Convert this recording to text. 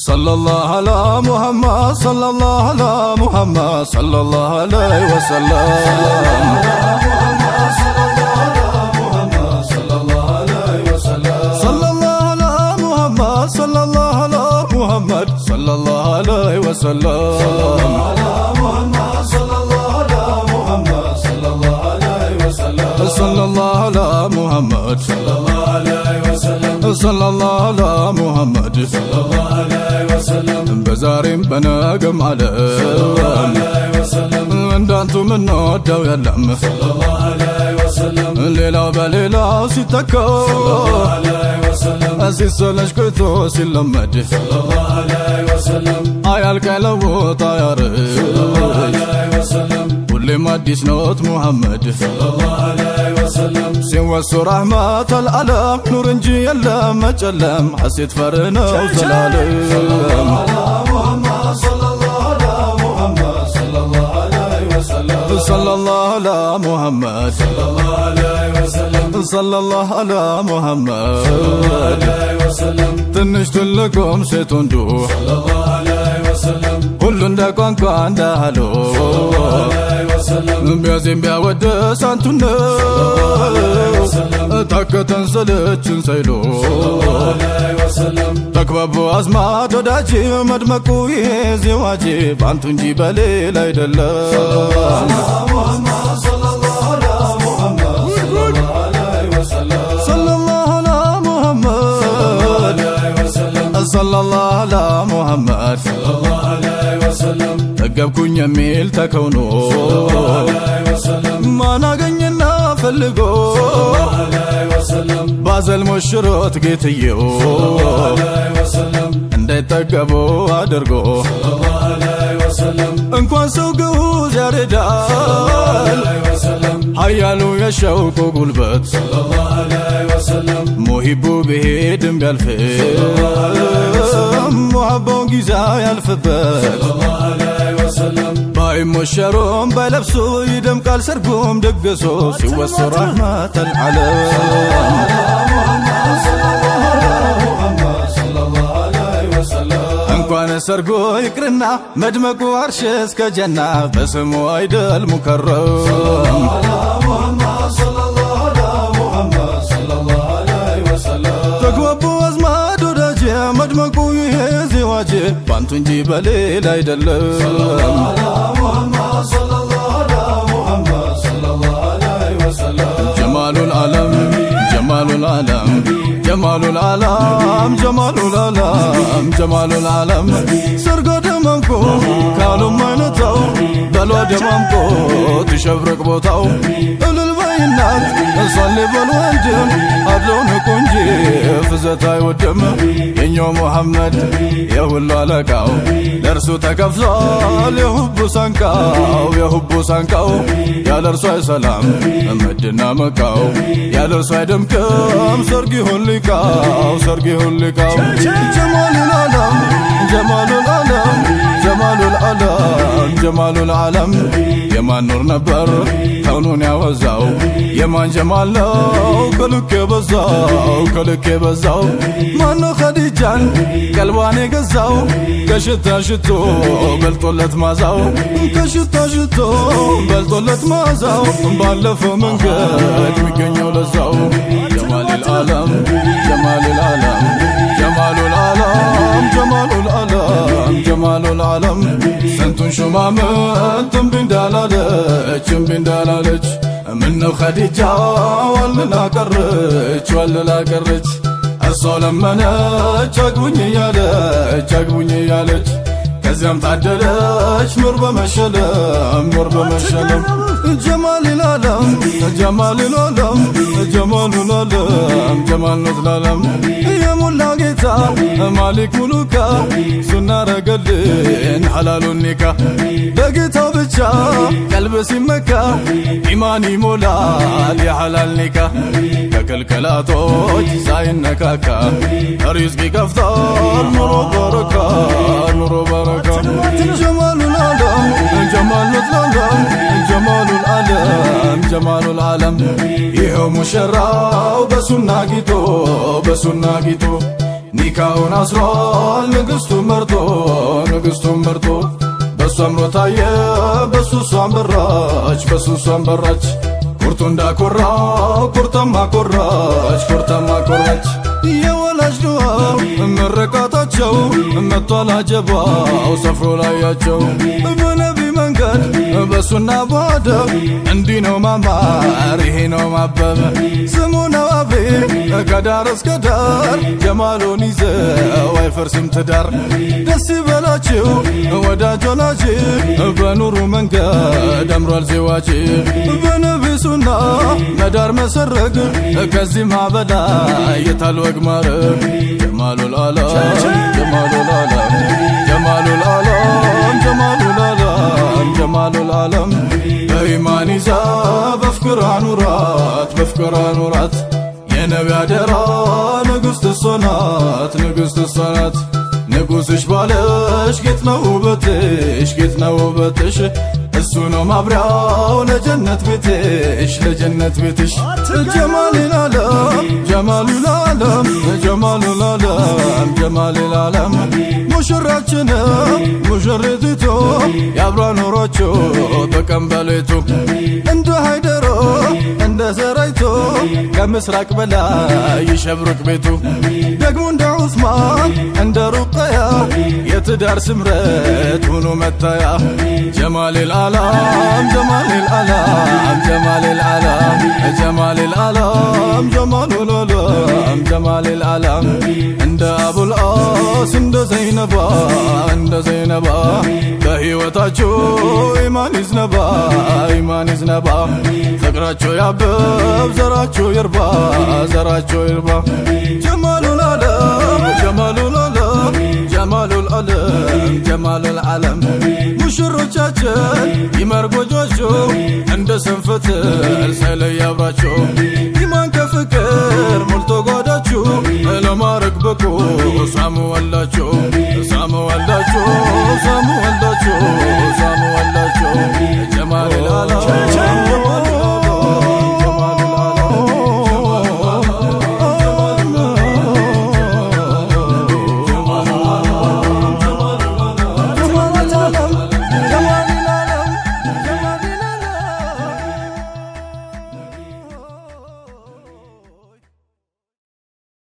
صلى الله على محمد صلى الله على محمد صلى الله عليه وسلم صلى الله على محمد صلى الله على محمد صلى الله عليه وسلم صلى الله على محمد صلى الله عليه وسلم صلى الله على محمد صلى الله عليه وسلم بزارم بناقم على صلى الله عليه وسلم እንዳንቱ ምን ወደው የለም صلى الله عليه وسلم ሌላው በሌላው ሲተካው صلى الله عليه وسلم ሲሰለሽ ቆይቶ ሲለመድ صلى الله عليه وسلم አያልቀለውታ ያርግ صلى الله عليه وسلم ሁሌም አዲስ ኖት ሙሐመድ صلى الله عليه وسلم ሲወሱ ረሕመተ ልዓለም ኑር እንጂ የለም መጨለም ሐሴት ፈርነው ዘላለም صلى الله على محمد صلى الله على محمد صلى الله عليه وسلم صلى الله على محمد صلى الله عليه وسلم صلى الله على محمد صلى الله عليه وسلم ትንሽ ትልቁም ሴት ወንዱ صلى الله عليه وسلم ሁሉ እንደ ቋንቋ እንዳሉ ቢያዜም ቢያወድስ አንቱን ታከተን ሰለችን ሳይሉ ተክበቡ አዝማድ ወዳጅ መድመቁ ይሄ ዜዋጅ በአንቱ እንጂ በሌላ አይደለም صلى الله على محمد صلى الله على محمد صلى الله عليه وسلم ተገብኩኝ የሚል ተከውኖ ማን አገኘና ፈልጎ ባዘል ሞሽሮት ጌትየው እንዳይጠገቡ አድርጎ እንኳን ሰው ግዑዝ ያረዳል ኃያሉ የሸውቁ ጉልበት ሙሂቡ ብሄድም ቢያልፍም ሙሐባው ጊዜ ያልፍበት ባይሞሸሩም ባይለብሱ ይደምቃል ሰርጉም ደግሶ ሲወሱ ረሕመተ ልዓለም እንኳን ሰርጉ ይቅርና መድመቁ አርሽ እስከ ጀና በስሙ አይደል ሙከረም ተግባቡ አዝማድ ወዳጅ መድመቁ ይሄ ዜዋጅ ባንቱ እንጂ በሌላ አይደለም ጀማሉል ዓለም ጀማሉል ዓለም ጀማሉል ዓለም ጀማሉል ዓለም ጀማሉል ዓለም ሰርጎ ደመምቆ ካሉም አይነታው በሎ ደመምቆ ትሸብረቅ ቦታው እልል በይናት እሷን ሊበል ወንድም አድለው ንቁ እንጂ ፍዘት አይወድም የኛው ሙሐመድ የሁሉ አለቃው ለእርሱ ተከፍሏል የሁቡ ሳንቃው የሁቡ ሳንቃው ያለ እርሱ አይሰላም መድና መቃው ያለ እርሱ አይደምቅም ሰርግ ይሁን ሊቃው ሰርግ ይሁን ሊቃው ጀማሉል ዓለም ጀማሉል ዓለም ጀማሉል ዓለም ጀማሉል ዓለም የማን ኑር ነበር ከውኑን ያወዛው የማን ጀማል ነው ከልክ የበዛው ከልክ የበዛው ማነው ኸዲጃን ቀልቧን የገዛው ከሽታ ሽቶ በልጦለት ማዛው ከሽታ ሽቶ በልጦለት ማዛው ባለፈው መንገድ የሚገኘው ለዛው ጀማሉል ዓለም ጀማሉል ዓለም ጀማሉል ዓለም ጀማሉል ዓለም ጀማሉል ዓለም ስንቱን ሹማምንት እምቢ እንዳላለች እምቢ እንዳላለች ምነው ኸዲጃ ወልላ ቀረች ወልላ ቀረች እሷ ለመነች አግቡኝ እያለች አግቡኝ እያለች ከዚያም ታደለች ኑር በመሸለም ኑር በመሸለም ጀማሉል ዓለም ጀማሉል ዓለም ጀማሉል ዓለም ጀማሉል ዓለም የሙላ ጌታ ማሊክ ሙሉካ ሱና ረገልን ሐላሉን ኒካ በጌታው ብቻ ቀልብ ሲመካ ኢማን ይሞላል የሐላል ኒካ ከክልከላቶች ሳይነካካ ሪዝቅ ይከፍታል ኑሮ በረካ ኑሮ በረካ ጀማሉል ዓለም ጀማሉል ዓለም ጀማሉል ዓለም ጀማሉል ዓለም ይኸው ሙሽራው በሱና ጊጦ ኒካውን አስሯል ንግሥቱን መርጦ በሱ አምሮ ታየ በሱ እሷን በራች ኩርቱ እንዳኮራው ኩርተማ ኮራች የወላጅ ዱዓው ምርቃታቸው መጥቷል አጀባው ሰፍሮ ላያቸው በነቢ መንገድ በሱና ባደብ እንዲህ ነው ማማር ይሄ ነው ማበብ ስሙ ነው አቤ ከዳር እስከ ዳር ጀማሉን ይዘው አይፈርስም ትዳር ደስ ይበላችሁ ወዳጅ ወላጅ በኑሩ መንገድ አምሯል ዜዋጅ በነቢ ሱና መዳር መሰረግ ከዚህ ማበላ የታል ወግ ማረግ ጀማሉል ዓለም በኢማን ይዛ በፍቅር አኑራት የነቢ አደራ ንግሥት እሷ ናት ንጉሥሽ ባለሽ ጌጥ ነው ውበትሽ እሱ ነው ማብሪያው ለጀነት ቤትሽ ጀማሉል ዓለም ሙሽራችን ሙሽሪቲቱ ያብራ ኖሯቸው በቀን በሌቱ እንደ ሃይደሮ እንደ ሰራይቱ ከምስራቅ በላይ ይሸብሩቅ ቤቱ ደግሞ እንደ ዑስማን እንደ ሩቀያ የትዳር ስምረት ሆኖ መታያ ጀማሉል ዓለም እንደ አቡል አስ እንደ ዘይነባ በሕይወታቸው ኢማን ይዝነባ ፍቅራቸው ያብብ ዘራቸው ይርባ ጀማሉል ዓለም ሙሽሮቻችን ይመርጎጆቸው እንደ ሰንፈትል ሳይለይ አብራቸው ኢማን ከፍቅር ሞልቶ ጓዳችሁ ለማረግ በቁ ሳሙ